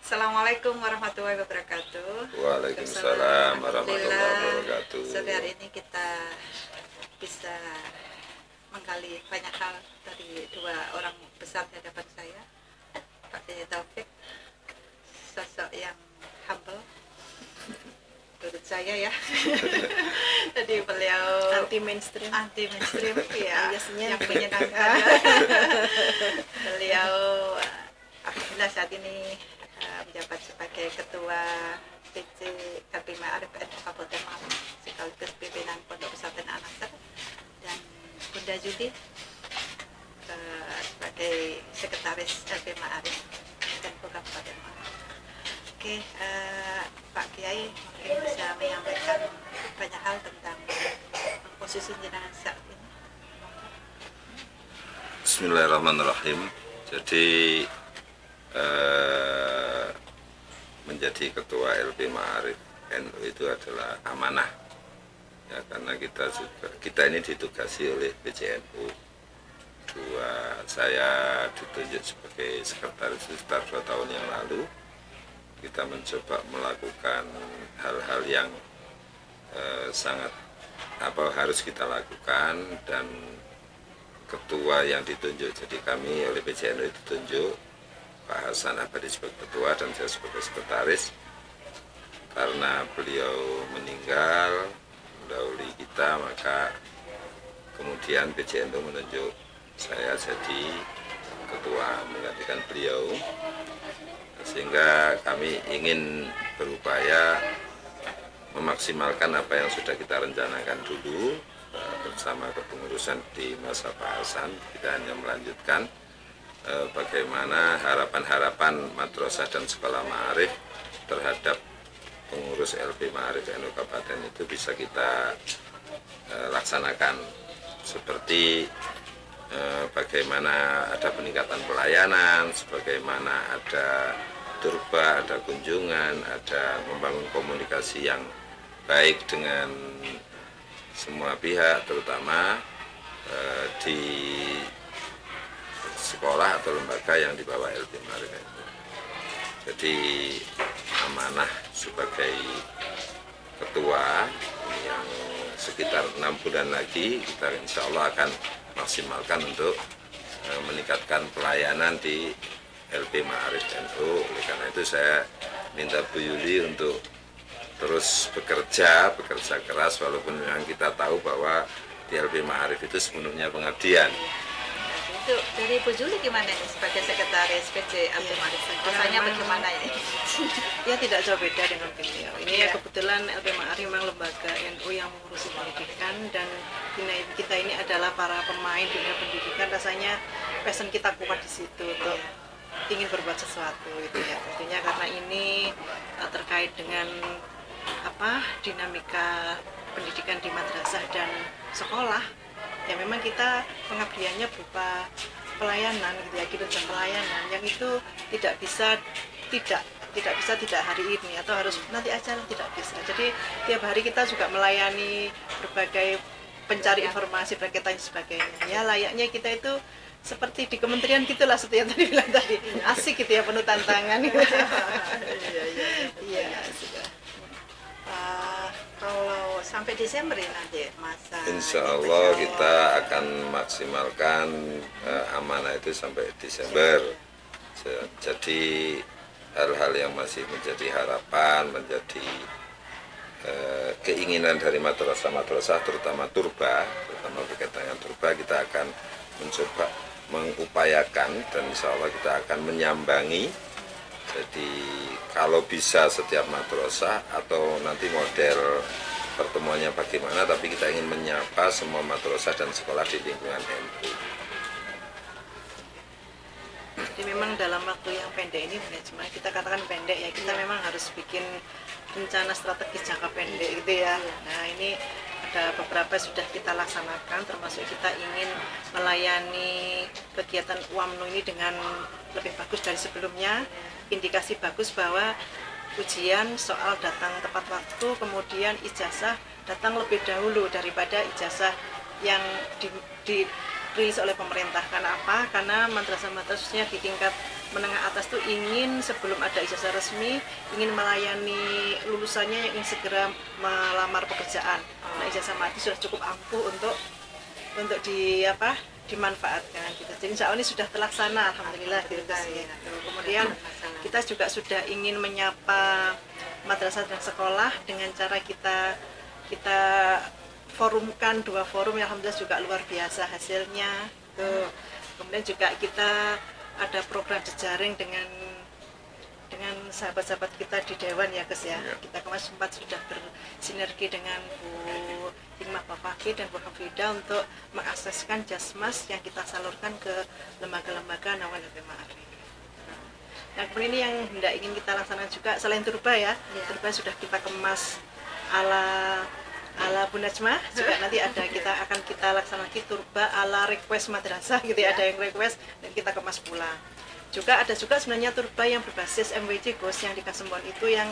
Assalamualaikum warahmatullahi wabarakatuh. Waalaikumsalam warahmatullahi Alhamdulillah, wabarakatuh. sore hari ini kita bisa menggali banyak hal dari dua orang besar di hadapan saya, Pak Kiai Taufik, sosok yang humble menurut saya ya. Jadi beliau anti mainstream ya, Biasanya yang menyenangkan. Beliau alhamdulillah saat ini menjabat sebagai ketua PC LP Ma'arif NU Kabupaten Malang sekaligus pimpinan Pondok Pesantren Al-Azhar, dan Bunda Judi sebagai sekretaris LP Ma'arif NU Kabupaten Malang. Oke, Pak Kiai mungkin bisa menyampaikan banyak hal tentang posisi jenengan saat ini. Bismillahirrahmanirrahim. Jadi menjadi ketua LP Ma'arif NU itu adalah amanah ya, karena kita ini ditugasi oleh PCNU. Saya ditunjuk sebagai sekretaris sekitar 2 tahun yang lalu. Kita mencoba melakukan hal-hal yang sangat harus kita lakukan, dan ketua yang ditunjuk jadi kami oleh PCNU itu ditunjuk Pak Hasan Abadi sebagai ketua dan saya sebagai sekretaris. Karena beliau meninggal mendahului kita, maka kemudian PCNU menunjuk saya jadi ketua menggantikan beliau, sehingga kami ingin berupaya memaksimalkan apa yang sudah kita rencanakan dulu bersama kepengurusan di masa Pak Hasan. Kita hanya melanjutkan bagaimana harapan-harapan madrasah dan sekolah ma'arif terhadap pengurus LP Ma'arif NU Kabupaten itu bisa kita laksanakan, seperti bagaimana ada peningkatan pelayanan, sebagaimana ada turba, ada kunjungan, ada membangun komunikasi yang baik dengan semua pihak, terutama di sekolah atau lembaga yang dibawa LP Ma'arif NU. Jadi amanah sebagai ketua yang sekitar 6 bulan lagi kita insya Allah akan maksimalkan untuk meningkatkan pelayanan di LP Ma'arif NU. Oleh karena itu saya minta Bu Yuli untuk terus bekerja keras, walaupun memang kita tahu bahwa di LP Ma'arif itu sepenuhnya pengabdian. Itu dari Bu Juli gimana nih sebagai sekretaris PC LP Ma'arif? Rasanya bagaimana ini? ya tidak jauh beda dengan beliau. Ini ya kebetulan LP Ma'arif memang lembaga NU yang mengurusi pendidikan, dan kita ini adalah para pemain dunia pendidikan. Rasanya passion kita kuat di situ untuk ingin berbuat sesuatu itu ya, tentunya karena ini terkait dengan dinamika pendidikan di madrasah dan sekolah. Ya memang kita pengabdiannya berupa pelayanan gitu ya, kinerja pelayanan yang itu tidak bisa tidak hari ini atau harus nanti aja, tidak bisa. Jadi tiap hari kita juga melayani berbagai pencari informasi berkaitan sebagainya. Ya layaknya kita itu seperti di kementerian gitulah, seperti yang tadi bilang tadi, asik gitu ya, penuh tantangan. Iya, sudah. Kalau sampai Desember ya nanti masa. Insya Allah kita akan maksimalkan amanah itu sampai Desember. Jadi hal-hal yang masih menjadi harapan, menjadi keinginan dari madrasah-madrasah, terutama berkaitan dengan turba, kita akan mencoba mengupayakan, dan insya Allah kita akan menyambangi. Jadi kalau bisa setiap madrasah, atau nanti model pertemuannya bagaimana, tapi kita ingin menyapa semua madrasah dan sekolah di lingkungan NU. Jadi memang dalam waktu yang pendek ini, kita katakan pendek ya, kita memang harus bikin rencana strategis jangka pendek gitu ya. Nah ini ada beberapa sudah kita laksanakan, termasuk kita ingin melayani kegiatan UAMNU ini dengan lebih bagus dari sebelumnya. Indikasi bagus bahwa ujian soal datang tepat waktu, kemudian ijazah datang lebih dahulu daripada ijazah yang dirilis oleh pemerintah. Karena apa? Karena madrasah-madrasahnya di tingkat menengah atas tuh ingin sebelum ada ijazah resmi ingin melayani lulusannya yang ingin segera melamar pekerjaan. Nah, ijazah mati sudah cukup ampuh untuk dimanfaatkan gitu. Jadi insya Allah ini sudah terlaksana, alhamdulillah gitu. Kemudian kita juga sudah ingin menyapa madrasah dan sekolah dengan cara kita forumkan 2 forum yang alhamdulillah juga luar biasa hasilnya tuh. Kemudian juga kita ada program jejaring dengan sahabat-sahabat kita di Dewan ya Gus ya. Kita kemarin sempat sudah bersinergi dengan Bu Hikmah Bafaki dan Bu Hafida untuk mengakseskan jasmas yang kita salurkan ke lembaga-lembaga Nawal Ma'arif. Nah, kemudian ini yang hendak ingin kita laksanakan juga selain turba ya. Turba sudah kita kemas ala Bu Najma, juga nanti akan kita laksanakan turba ala request madrasah gitu ya. Ada yang request dan kita kemas pula. Ada juga sebenarnya turba yang berbasis MWC Gus yang di Kasembon itu yang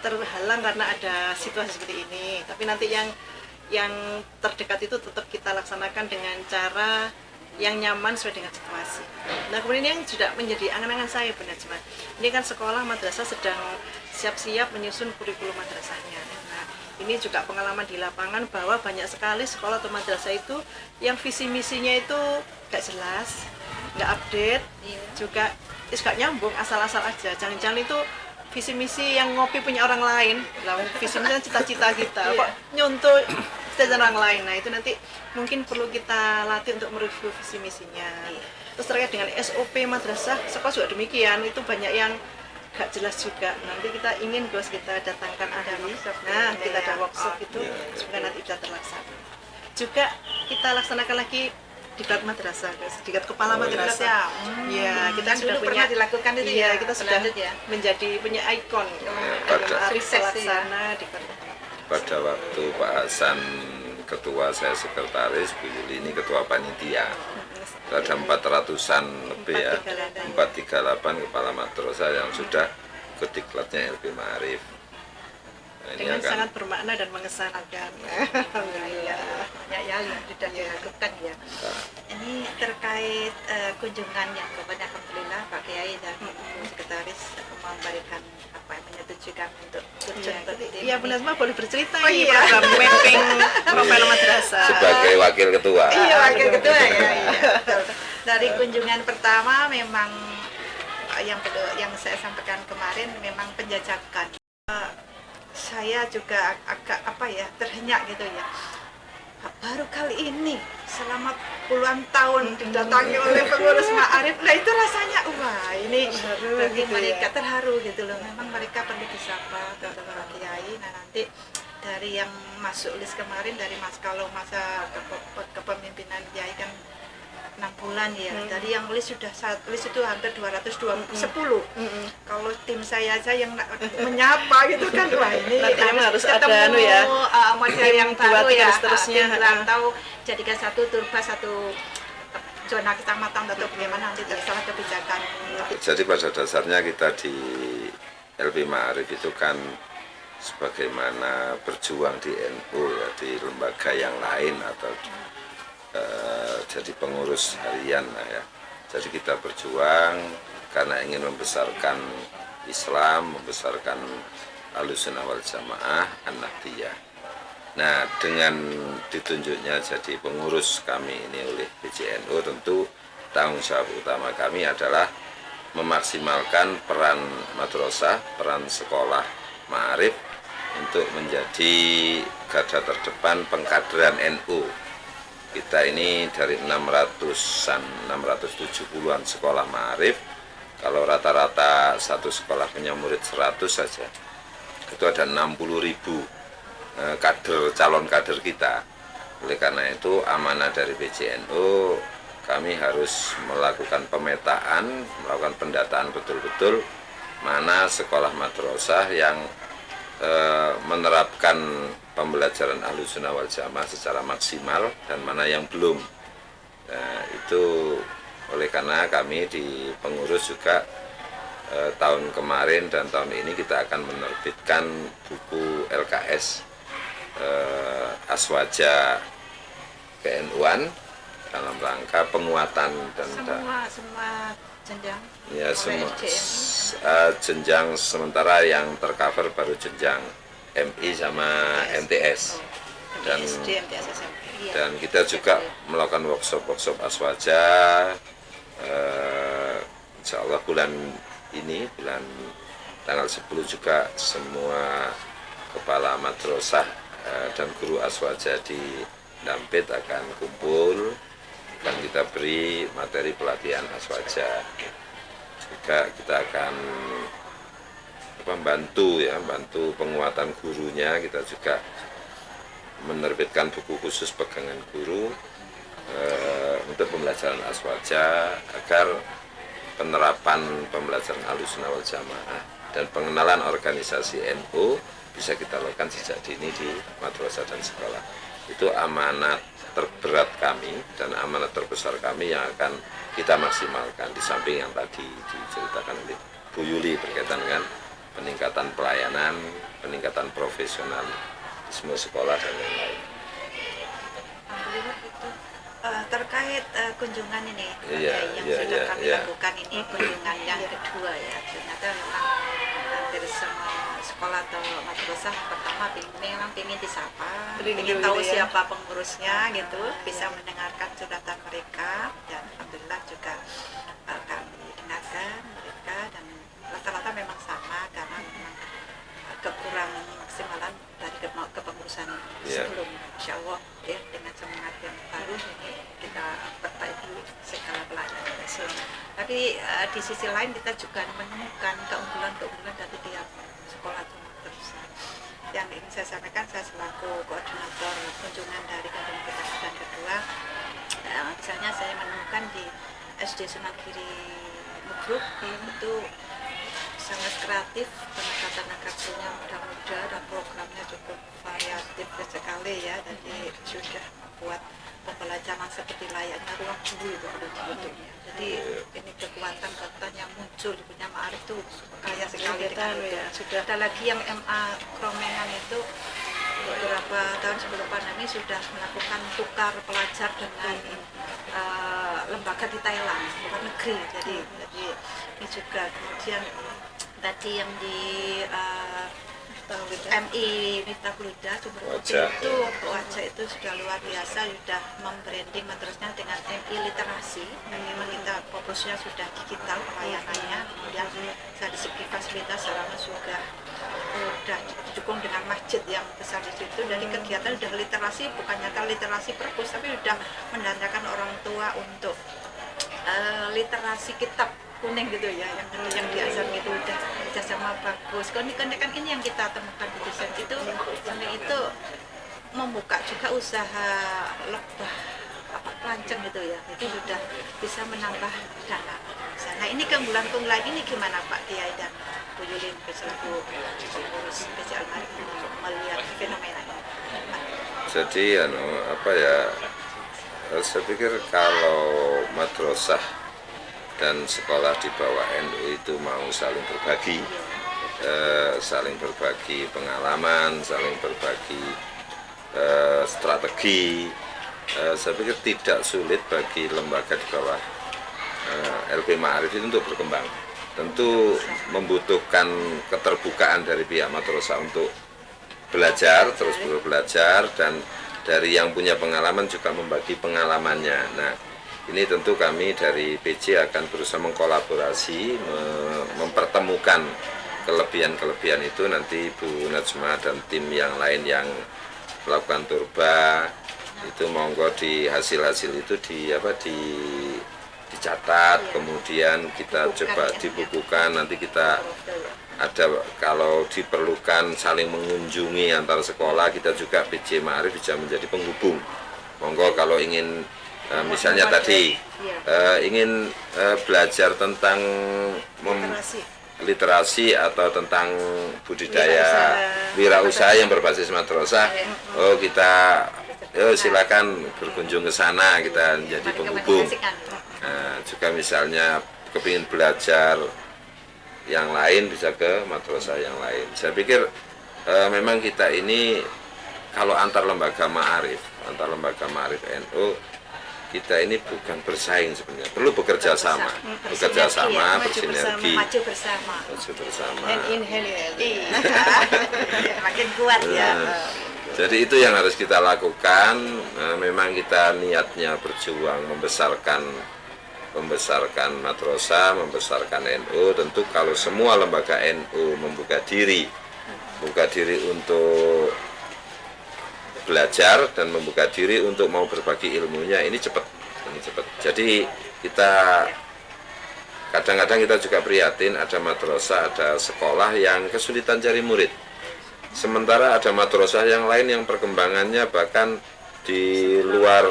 terhalang karena ada situasi seperti ini. Tapi nanti yang terdekat itu tetap kita laksanakan dengan cara yang nyaman sesuai dengan situasi. Nah, kemudian yang juga menjadi angan-angan saya Bu Najma, ini kan sekolah madrasah sedang siap-siap menyusun kurikulum madrasahnya. Nah, ini juga pengalaman di lapangan bahwa banyak sekali sekolah atau madrasah itu yang visi misinya itu gak jelas, nggak update, juga gak nyambung, asal-asal aja. Jangan-jangan itu visi misi yang ngopi punya orang lain, lah visi misi cita-cita kita, kok nyontoh cita-cita orang lain. Nah, itu nanti mungkin perlu kita latih untuk mereview visi misinya. Terus terkait dengan SOP madrasah, sekolah juga demikian, itu banyak yang gak jelas juga. Nanti kita ingin Gus kita datangkan ahli, nah kita ada workshop itu supaya nanti bisa terlaksana. Juga kita laksanakan lagi diklat madrasah, diklat kepala madrasah. Ya, kita sudah punya dilakukan itu ya, kita sudah punya ikon pelaksana diklat. Pada waktu Pak Hasan ketua, saya sekretaris, Bu Yuli ini ketua panitia. Ada 400-an lebih ya, 438 kepala madrasah yang sudah ke diklatnya LP Ma'arif. Nah, dengan sangat bermakna dan mengesankan. Alhamdulillah. Banyak yang sudah dilakukan ya. Ini terkait kunjungannya kepada alhamdulillah Pak Kiai dan Sekretaris memberikan menyetujui untuk kunjung ke tim. Iya, Bu Najma boleh bercerita ini program mapping profil madrasah. Sebagai wakil ketua. Iya, wakil ketua ya. Dari kunjungan pertama memang yang saya sampaikan kemarin memang penjajakan. Saya juga agak terhenyak gitu ya. Baru kali ini selama puluhan tahun didatangi oleh pengurus Ma'arif, nah itu rasanya wah ini bagi mereka terharu gitu loh. Memang mereka perlu disapa ke Pak Kiai. Nah, nanti dari yang masuk list kemarin dari kalau masa kepemimpinan Kiai kan 6 bulan ya. Dari yang list itu hampir 210. Kalau tim saya aja yang menyapa gitu kan, wah ini harus ketemu ada model yang baru ya. Seterusnya Atau jadikan satu turba satu zona kecamatan atau bagaimana nanti terserah kebijakan. Jadi pada dasarnya kita di LP Ma'arif itu kan sebagaimana berjuang di NU ya, di lembaga yang lain atau jadi pengurus harian lah ya. Jadi kita berjuang karena ingin membesarkan Islam, membesarkan Ahlussunnah wal Jamaah An-Nahdiyah. Nah, dengan ditunjuknya jadi pengurus kami ini oleh PJNU, tentu tanggung jawab utama kami adalah memaksimalkan peran madrasah, peran sekolah Ma'arif untuk menjadi garda terdepan pengkaderan NU. Kita ini dari 670-an sekolah Ma'arif, kalau rata-rata satu sekolah punya murid 100 saja, itu ada 60.000 calon kader kita. Oleh karena itu amanah dari PJNU, kami harus melakukan pemetaan, melakukan pendataan betul-betul mana sekolah madrasah yang menerapkan pembelajaran Ahlussunnah wal Jamaah secara maksimal dan mana yang belum. Nah, itu oleh karena kami di pengurus juga tahun kemarin dan tahun ini kita akan menerbitkan buku LKS Aswaja PNU-an dalam rangka penguatan dan semua jenjang ya mulai semua SDM. jenjang sementara yang tercover baru jenjang MI sama MTS. Dan SD, MTS, SMP. Iya. dan kita juga melakukan workshop aswaja. Insya Allah bulan ini, bulan tanggal 10 juga semua kepala madrasah dan guru aswaja di Dampit akan kumpul dan kita beri materi pelatihan aswaja. Juga kita akan bantu penguatan gurunya. Kita juga menerbitkan buku khusus pegangan guru untuk pembelajaran aswaja agar penerapan pembelajaran Ahlussunnah wal Jamaah dan pengenalan organisasi NU bisa kita lakukan sejak dini di madrasah dan sekolah. Itu amanat terberat kami dan amanat terbesar kami yang akan kita maksimalkan, di samping yang tadi diceritakan oleh Bu Yuli berkaitan dengan peningkatan pelayanan, peningkatan profesionalisme sekolah dan lain-lain. Alhamdulillah itu terkait kunjungan ini yang Iya, sudah iya, kami iya. lakukan ini kunjungan yang kedua ya, ternyata memang hampir semua sekolah atau madrasah pertama memang ingin disapa, ingin tahu gitu ya. siapa pengurusnya gitu, bisa mendengarkan curhatan mereka, dan alhamdulillah juga kami dengarkan mereka, dan rata-rata memang sama karena memang kekurang maksimalan dari kepengurusan Iya. sebelum. Insya Allah ya, dengan semangat yang baru ini kita perbaiki segala pelayanan. Tapi di sisi lain kita juga menemukan keunggulan-keunggulan dari tiap sekolah atau madrasah. Yang ingin saya sampaikan, saya selaku koordinator kunjungan dari Kampung Pertama dan kedua, misalnya saya menemukan di SD Sunan Giri Mugruk itu sangat kreatif, pendekatan akarnya muda-muda dan programnya cukup variatif sekali ya. Jadi sudah membuat pembelajaran seperti layaknya ruang guru itu bentuknya. Jadi ini kekuatan yang muncul di punya Ma'arif itu kaya sekali dengan itu. Sudah Ada lagi yang MA Kromengan itu beberapa tahun sebelum pandemi sudah melakukan tukar pelajar dengan lembaga di Thailand, luar negeri. Jadi ini juga kemudian tadi yang di MI Miftah Gluda Sumber Putih itu wajah itu sudah luar biasa, sudah membranding madrasahnya dengan MI literasi, dan memang kita fokusnya sudah digital pelayanannya. Kemudian dari segi fasilitas sarana sudah didukung dengan masjid yang besar di situ. Dari kegiatan sudah literasi, bukan nyata literasi perpus, tapi sudah mendandakan orang tua untuk literasi kitab kuning gitu ya, yang diajar gitu udah sama bagus. Kan ini yang kita temukan di desain itu, sampai itu membuka juga usaha lebah pelancong gitu ya, jadi sudah bisa menambah dana. Nah ini keunggulan ini gimana Pak Kiai dan Bu Yulin selaku pengurus PJ Al-Ma'arif melihat fenomena ini? Jadi saya pikir kalau madrasah dan sekolah di bawah NU itu mau saling berbagi pengalaman, saling berbagi strategi. Saya pikir tidak sulit bagi lembaga di bawah LP Ma'arif itu untuk berkembang. Tentu membutuhkan keterbukaan dari pihak madrasah untuk belajar, terus belajar, dan dari yang punya pengalaman juga membagi pengalamannya. Nah, ini tentu kami dari PJ akan berusaha mengkolaborasi, mempertemukan kelebihan-kelebihan itu. Nanti Bu Najma dan tim yang lain yang melakukan turba itu monggo di hasil-hasil itu dicatat, kemudian kita coba dibukukan. Nanti kita ada, kalau diperlukan saling mengunjungi antar sekolah, kita juga PJ Ma'arif bisa menjadi penghubung. Monggo kalau ingin misalnya tadi ingin belajar tentang literasi atau tentang budidaya wirausaha yang berbasis madrasah, kita silakan berkunjung ke sana, kita menjadi penghubung. Juga misalnya kepingin belajar yang lain bisa ke madrasah yang lain. Saya pikir memang kita ini kalau antar lembaga ma'arif NU, kita ini bukan bersaing sebenarnya, perlu bekerja sama, bekerja sama, bersinergi, maju bersama. maju bersama. Hand in hand ya. Iya. Makin kuat ya. Jadi itu yang harus kita lakukan. Memang kita niatnya berjuang membesarkan madrasah, membesarkan NU. Tentu kalau semua lembaga NU membuka diri untuk belajar dan membuka diri untuk mau berbagi ilmunya, ini cepat. Jadi kita kadang-kadang kita juga prihatin, ada madrasah, ada sekolah yang kesulitan cari murid. Sementara ada madrasah yang lain yang perkembangannya bahkan di luar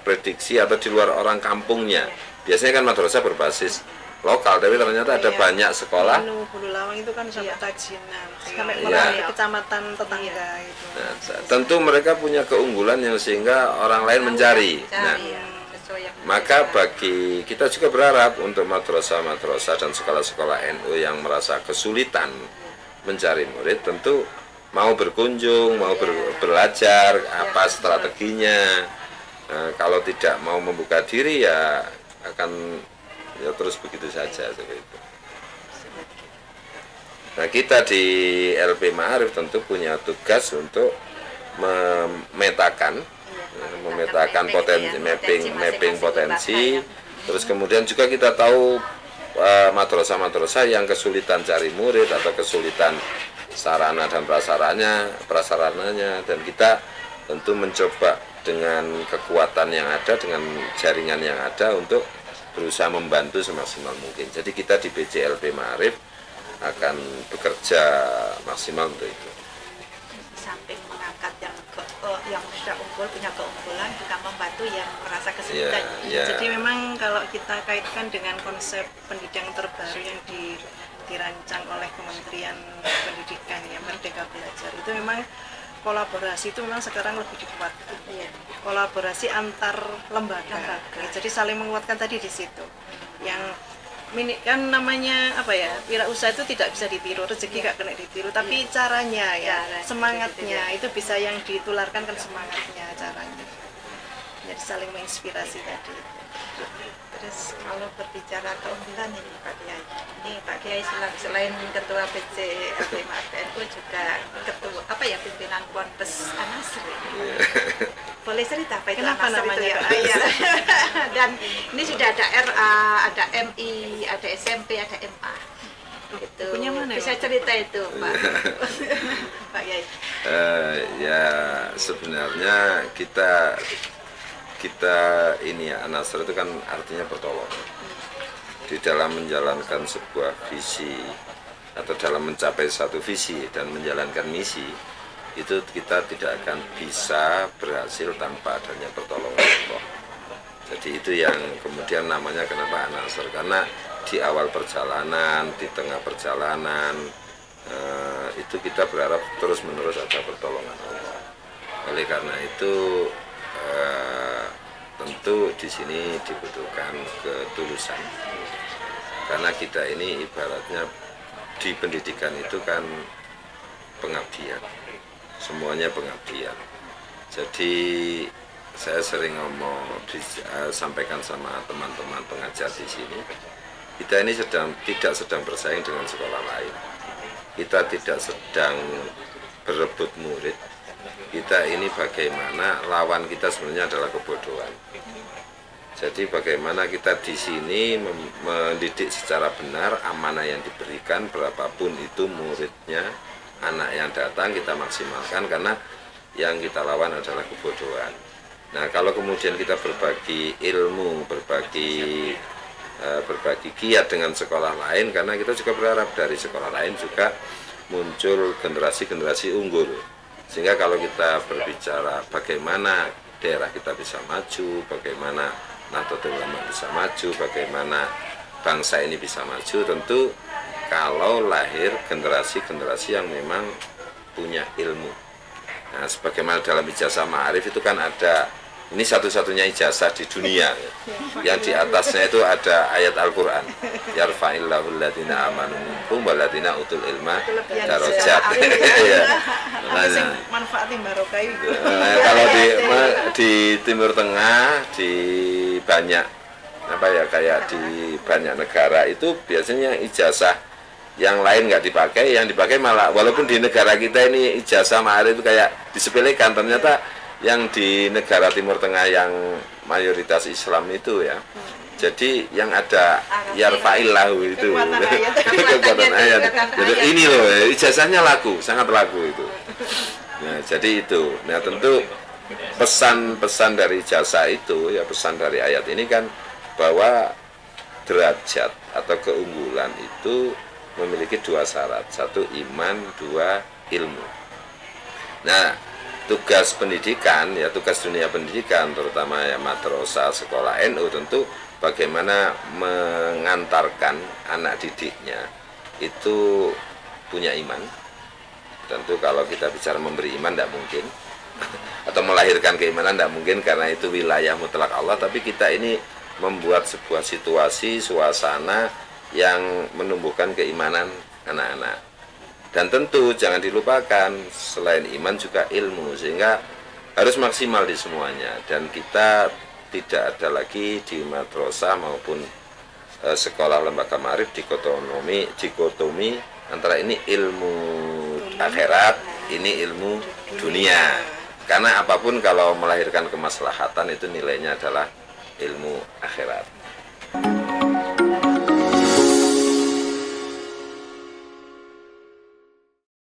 prediksi atau di luar orang kampungnya. Biasanya kan madrasah berbasis lokal, tapi ternyata ada banyak sekolah. Bulu Lawang itu kan sampai Tajinan, sampai Iya. kecamatan tetangga itu. Nah, tentu mereka punya keunggulan yang sehingga orang lain mencari. Nah, Sesuai yang maka bagi kita juga berharap untuk madrasah-madrasah dan sekolah-sekolah NU yang merasa kesulitan mencari murid, tentu mau berkunjung, mau belajar apa strateginya. Kalau tidak mau membuka diri ya akan terus begitu saja seperti itu. Nah, kita di LP Ma'arif tentu punya tugas untuk memetakan potensi, mapping potensi. Terus kemudian juga kita tahu madrasah-madrasah yang kesulitan cari murid atau kesulitan sarana dan prasarananya, dan kita tentu mencoba dengan kekuatan yang ada, dengan jaringan yang ada untuk berusaha membantu semaksimal mungkin. Jadi kita di BJLP Ma'arif akan bekerja maksimal untuk itu. samping mengangkat yang sudah unggul, punya keunggulan, juga membantu yang merasa kesulitan. Jadi memang kalau kita kaitkan dengan konsep pendidikan terbaru yang dirancang oleh Kementerian Pendidikan ya, Merdeka Belajar, itu memang kolaborasi itu memang sekarang lebih dikuatkan. Kolaborasi antar lembaga. Jadi saling menguatkan tadi di situ. Yang kan namanya apa ya, wirausaha itu tidak bisa ditiru, rezeki gak kena ditiru, tapi caranya ya, semangatnya itu bisa yang ditularkan kan, semangatnya, caranya. Jadi saling menginspirasi tadi. Terus kalau berbicara keunggulan ini Pak Kiai selain ketua PC LPMAPNU juga ketua pimpinan Ponpes An-Nasr. Boleh cerita apa itu Kenapa An-Nasr namanya itu ya? Iya. Dan ini sudah ada RA, ada MI, ada SMP, ada MA. Itu Punya mana, bisa Pak? cerita itu Pak. Pak Kiai. Ya sebenarnya kita ini ya, An-Nasr itu kan artinya pertolongan. Di dalam menjalankan sebuah visi atau dalam mencapai satu visi dan menjalankan misi, itu kita tidak akan bisa berhasil tanpa adanya pertolongan Allah. Jadi itu yang kemudian namanya kenapa An-Nasr, karena di awal perjalanan, di tengah perjalanan, itu kita berharap terus-menerus ada pertolongan Allah. Oleh karena itu tentu di sini dibutuhkan ketulusan, karena kita ini ibaratnya di pendidikan itu kan pengabdian, semuanya pengabdian. Jadi saya sering sampaikan sama teman-teman pengajar di sini, kita ini tidak sedang bersaing dengan sekolah lain, kita tidak sedang berebut murid. Kita ini bagaimana lawan kita sebenarnya adalah kebodohan. Jadi bagaimana kita di sini mendidik secara benar amanah yang diberikan, berapapun itu muridnya, anak yang datang kita maksimalkan, karena yang kita lawan adalah kebodohan. Nah, kalau kemudian kita berbagi ilmu, berbagi kiat dengan sekolah lain, karena kita juga berharap dari sekolah lain juga muncul generasi-generasi unggul. Sehingga kalau kita berbicara bagaimana daerah kita bisa maju, bagaimana Nahdlatul Ulama bisa maju, bagaimana bangsa ini bisa maju, tentu kalau lahir generasi-generasi yang memang punya ilmu. Nah, sebagaimana dalam ijazah ma'arif itu kan ada Ini satu-satunya ijazah di dunia yang di atasnya itu ada ayat Al-Quran. Yarfa'illahu alladziina aamanu minkum walladziina utul ilma darajat. Ya. Sing manfaatin barokah itu. Kalau di Timur Tengah, di banyak apa ya, kayak di banyak negara itu biasanya ijazah yang lain nggak dipakai, yang dipakai malah, walaupun di negara kita ini ijazah ma'arif itu kayak disepelekan, ternyata yang di negara Timur Tengah yang mayoritas Islam itu ya, jadi yang ada yarfa'illahu itu kekuatan ayat. Jadi ini loh, ijazahnya laku, sangat laku itu. Nah, jadi itu. Nah, tentu pesan-pesan dari ijazah itu ya, pesan dari ayat ini kan bahwa derajat atau keunggulan itu memiliki dua syarat, satu iman, dua ilmu. Nah, tugas pendidikan ya, tugas dunia pendidikan terutama ya madrasah, sekolah NU tentu bagaimana mengantarkan anak didiknya itu punya iman. Tentu kalau kita bicara memberi iman tidak mungkin atau melahirkan keimanan tidak mungkin, karena itu wilayah mutlak Allah, tapi kita ini membuat sebuah situasi, suasana yang menumbuhkan keimanan anak-anak. Dan tentu jangan dilupakan selain iman juga ilmu, sehingga harus maksimal di semuanya. Dan kita tidak ada lagi di madrasah maupun sekolah lembaga ma'arif dikotomi antara ini ilmu akhirat, ini ilmu dunia. Karena apapun kalau melahirkan kemaslahatan itu nilainya adalah ilmu akhirat.